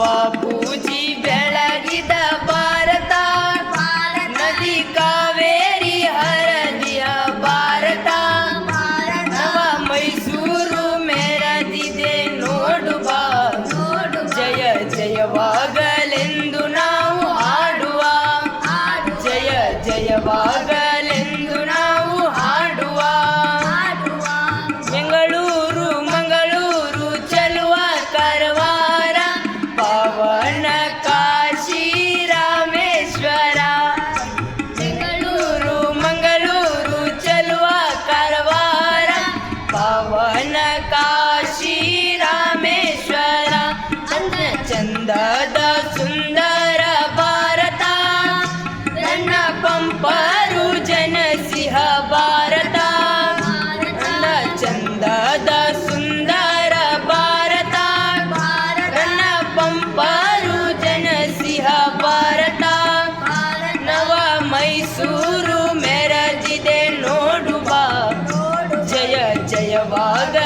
ಬಾಪೂಜಿ ಬೆಳಗಿದ ಭಾರತ ನದಿ ಕಾವೇರಿ ಹರದಿಯ ಭಾರತ ನವ ಮೈಸೂರು ಮೆರೆದಿದೆ ನೋಡು ಬಾ ಜಯ ಜಯವಾಗಲೆಂದು ನಾವು ಹಾಡುವ ಜಯ ಜಯವಾಗಲೆಂದು ನಾವು ಹಾಡುವ ಬೆಂಗಳೂರು ಮಂಗಳೂರು ಚಲುವ ಕಾರವಾರ ಪಾವನ ಕಾಶಿ ರಾಮೇಶ್ವರ ಬೆಂಗಳೂರು ಮಂಗಳೂರು ಚಲುವ ಕಾರವಾರ ಪಾವನ ಕಾಶಿ ರಾಮೇಶ್ವರ ಚಂದ ಚಂದದ ಸುಂದರ ಭಾರತ ನನ್ನ ಪಂಪರು ಜನಸಿಂಹ ಭಾರತ ನನ್ನ ಚಂದದ ಸುಂದರ ಭಾರತ ನನ್ನ ಪಂಪರು ಜನಸಿಂಹ ಭಾರತ ನವ ಮೈಸೂರು ಮೆರೆದಿದೆ ನೋಡು ಬಾ ಜಯ ಜಯವಾಗ